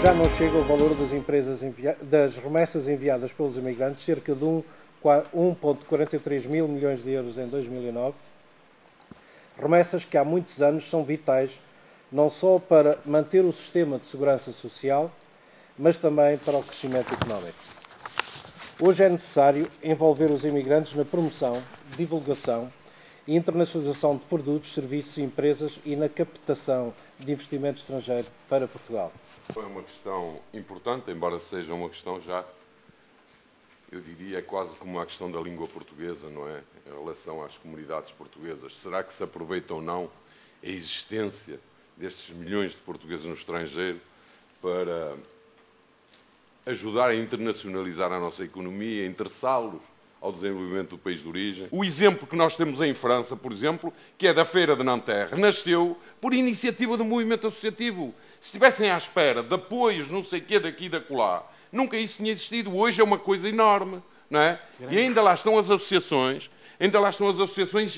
Já não chega o valor das remessas enviadas pelos imigrantes, cerca de 1,43 mil milhões de euros em 2009. Remessas que há muitos anos são vitais, não só para manter o sistema de segurança social, mas também para o crescimento económico. Hoje é necessário envolver os imigrantes na promoção, divulgação e internacionalização de produtos, serviços e empresas e na captação de investimento estrangeiro para Portugal. É uma questão importante, embora seja uma questão já, eu diria, quase como a questão da língua portuguesa, não é? Em relação às comunidades portuguesas. Será que se aproveita ou não a existência destes milhões de portugueses no estrangeiro para ajudar a internacionalizar a nossa economia, interessá-los ao desenvolvimento do país de origem? O exemplo que nós temos em França, por exemplo, que é da Feira de Nanterre, nasceu por iniciativa do movimento associativo. Se estivessem à espera de apoios, não sei o quê, daqui e da acolá, nunca isso tinha existido. Hoje é uma coisa enorme, não é? E ainda lá estão as associações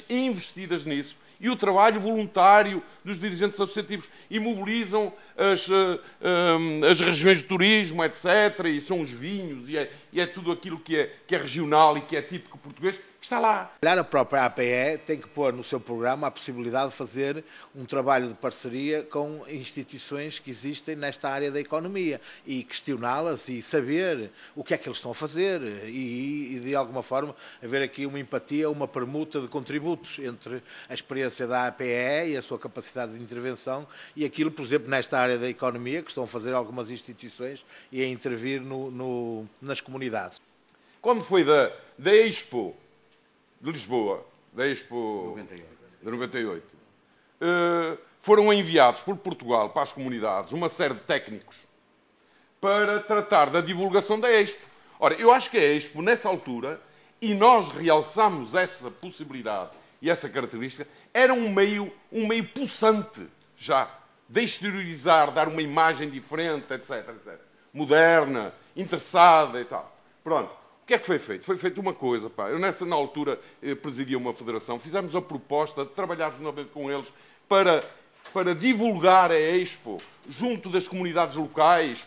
investidas nisso, e o trabalho voluntário dos dirigentes associativos, e mobilizam as regiões de turismo, etc., e são os vinhos, e é tudo aquilo que é regional e que é típico português, que está lá. A própria APE tem que pôr no seu programa a possibilidade de fazer um trabalho de parceria com instituições que existem nesta área da economia e questioná-las e saber o que é que eles estão a fazer e de alguma forma haver aqui uma empatia, uma permuta de contributos entre a experiência da APE e a sua capacidade de intervenção e aquilo, por exemplo, nesta área da economia que estão a fazer algumas instituições e a intervir nas comunidades. Quando foi da Expo de Lisboa, da Expo de 98, foram enviados por Portugal para as comunidades uma série de técnicos para tratar da divulgação da Expo. Ora, eu acho que a Expo, nessa altura, e nós realçamos essa possibilidade e essa característica, era um meio pulsante já, de exteriorizar, dar uma imagem diferente, etc, etc. Moderna, interessada e tal. Pronto. O que é que foi feito? Foi feita uma coisa, pá. Eu na altura presidia uma federação, fizemos a proposta de trabalhar novamente com eles para divulgar a Expo junto das comunidades locais,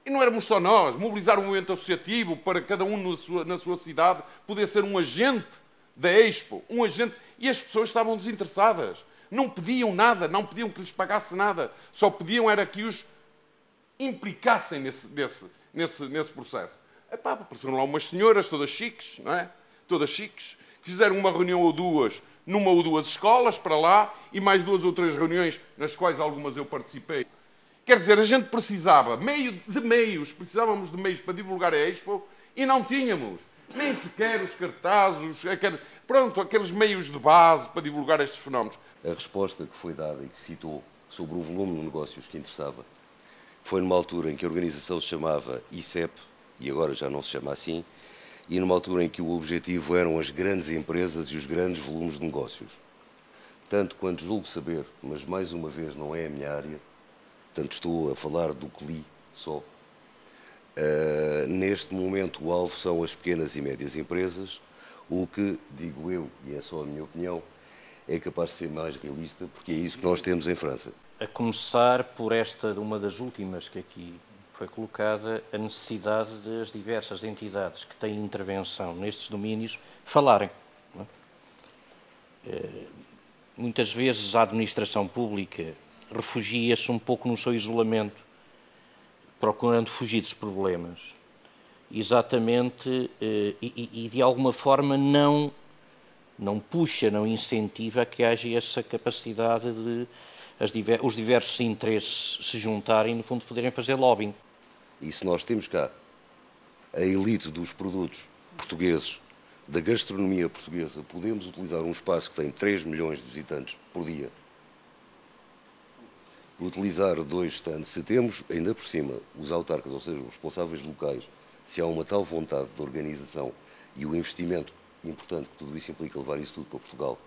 e não éramos só nós, mobilizar um movimento associativo para cada um na sua cidade poder ser um agente da Expo, um agente, e as pessoas estavam desinteressadas. Não pediam nada, não pediam que lhes pagasse nada, só pediam era que os implicassem nesse processo. Epá, apareceram lá umas senhoras, todas chiques, não é? Todas chiques, que fizeram uma reunião ou duas, numa ou duas escolas para lá, e mais 2 ou 3 reuniões, nas quais algumas eu participei. Quer dizer, a gente precisava precisávamos de meios para divulgar a Expo, e não tínhamos. Nem sequer os cartazes, aqueles meios de base para divulgar estes fenómenos. A resposta que foi dada e que citou sobre o volume de negócios que interessava foi numa altura em que a organização se chamava ICEP, e agora já não se chama assim, e numa altura em que o objetivo eram as grandes empresas e os grandes volumes de negócios. Tanto quanto julgo saber, mas mais uma vez não é a minha área, portanto estou a falar do que li só. Neste momento o alvo são as pequenas e médias empresas, o que, digo eu, e é só a minha opinião, é capaz de ser mais realista, porque é isso que nós temos em França. A começar por uma das últimas que aqui foi colocada, a necessidade das diversas entidades que têm intervenção nestes domínios falarem. Não é? Muitas vezes a administração pública refugia-se um pouco no seu isolamento, procurando fugir dos problemas. Exatamente, e de alguma forma não puxa, não incentiva a que haja essa capacidade de os diversos interesses se juntarem e, no fundo, poderem fazer lobbying. E se nós temos cá a elite dos produtos portugueses, da gastronomia portuguesa, podemos utilizar um espaço que tem 3 milhões de visitantes por dia, utilizar 2 stands, se temos ainda por cima os autarcas, ou seja, os responsáveis locais, se há uma tal vontade de organização e o investimento importante que tudo isso implica, levar isso tudo para Portugal,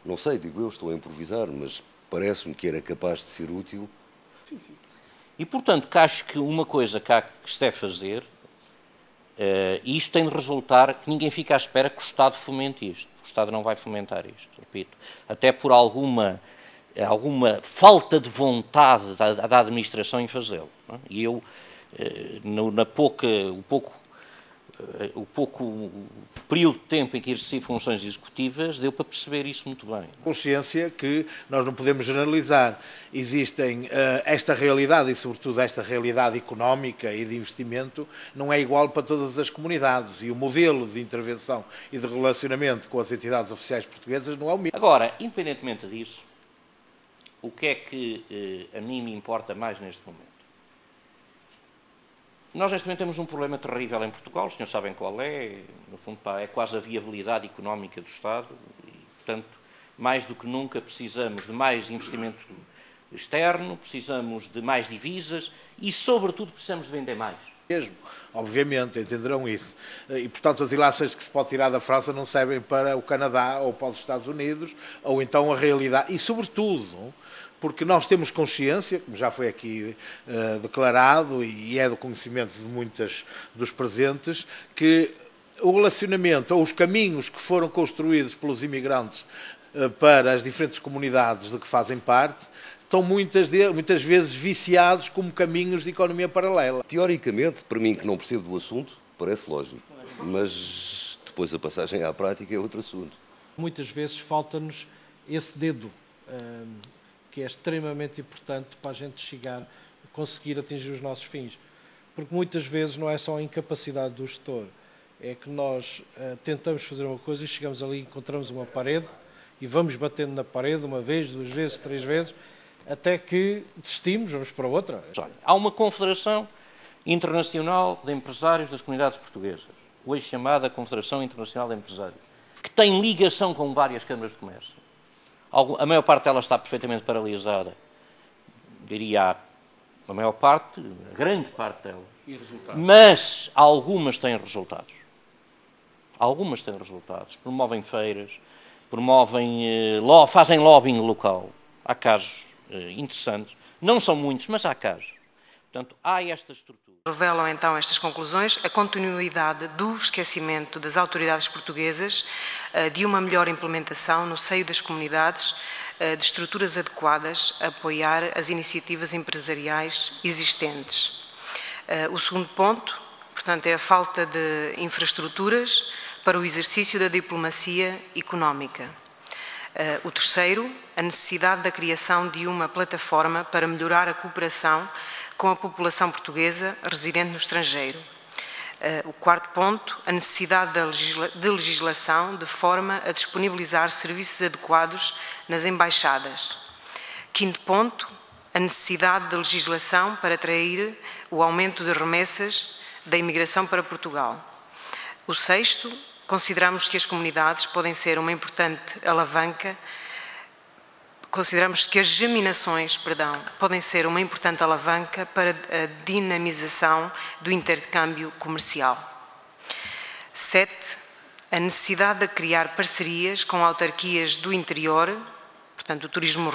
não sei, digo eu, estou a improvisar, mas parece-me que era capaz de ser útil. E, portanto, que acho que uma coisa que há que se deve fazer, e isto tem de resultar que ninguém fica à espera que o Estado fomente isto. O Estado não vai fomentar isto, repito. Até por alguma alguma falta de vontade da administração em fazê-lo. E eu, o pouco período de tempo em que exerci funções executivas, deu para perceber isso muito bem. Consciência que nós não podemos generalizar. Existem esta realidade, e sobretudo esta realidade económica e de investimento, não é igual para todas as comunidades. E o modelo de intervenção e de relacionamento com as entidades oficiais portuguesas não é o mesmo. Agora, independentemente disso, o que é que a mim me importa mais neste momento? Nós, neste momento, temos um problema terrível em Portugal, os senhores sabem qual é, no fundo, é quase a viabilidade económica do Estado e, portanto, mais do que nunca precisamos de mais investimento externo, precisamos de mais divisas e, sobretudo, precisamos de vender mais. Mesmo, obviamente, entenderão isso. E, portanto, as ilações que se pode tirar da França não servem para o Canadá ou para os Estados Unidos, ou então a realidade. E, sobretudo, porque nós temos consciência, como já foi aqui declarado e é do conhecimento de muitos dos presentes, que o relacionamento ou os caminhos que foram construídos pelos imigrantes para as diferentes comunidades de que fazem parte estão muitas vezes viciados como caminhos de economia paralela. Teoricamente, para mim que não percebo do assunto, parece lógico, mas depois a passagem à prática é outro assunto. Muitas vezes falta-nos esse dedo, que é extremamente importante para a gente chegar, conseguir atingir os nossos fins. Porque muitas vezes não é só a incapacidade do gestor, é que nós tentamos fazer uma coisa e chegamos ali, encontramos uma parede e vamos batendo na parede uma vez, duas vezes, três vezes, até que desistimos, vamos para outra. Há uma Confederação Internacional de Empresários das Comunidades Portuguesas, hoje chamada Confederação Internacional de Empresários, que tem ligação com várias câmaras de comércio. A maior parte dela está perfeitamente paralisada, diria a maior parte, a grande parte dela. E resultados? Mas algumas têm resultados. Algumas têm resultados. Promovem feiras, fazem lobbying local. Há casos interessantes. Não são muitos, mas há casos. Portanto, há esta estrutura. Revelam então estas conclusões a continuidade do esquecimento das autoridades portuguesas de uma melhor implementação no seio das comunidades de estruturas adequadas a apoiar as iniciativas empresariais existentes. O segundo ponto, portanto, é a falta de infraestruturas para o exercício da diplomacia económica. O terceiro, a necessidade da criação de uma plataforma para melhorar a cooperação com a população portuguesa residente no estrangeiro. O quarto ponto, a necessidade de legislação de forma a disponibilizar serviços adequados nas embaixadas. Quinto ponto, a necessidade de legislação para atrair o aumento de remessas da imigração para Portugal. O sexto, consideramos que as comunidades podem ser uma importante alavanca. Consideramos que as geminações, podem ser uma importante alavanca para a dinamização do intercâmbio comercial. 7. A necessidade de criar parcerias com autarquias do interior, portanto, o turismo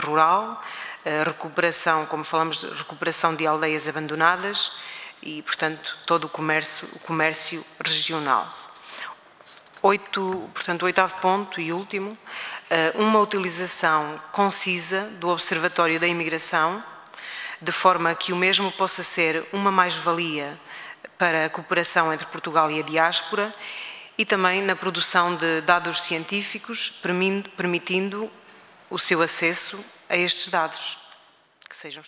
rural, a recuperação, como falamos, de recuperação de aldeias abandonadas e, portanto, todo o comércio regional. Portanto, o oitavo ponto e último, uma utilização concisa do Observatório da Imigração, de forma que o mesmo possa ser uma mais-valia para a cooperação entre Portugal e a diáspora e também na produção de dados científicos, permitindo o seu acesso a estes dados, que sejam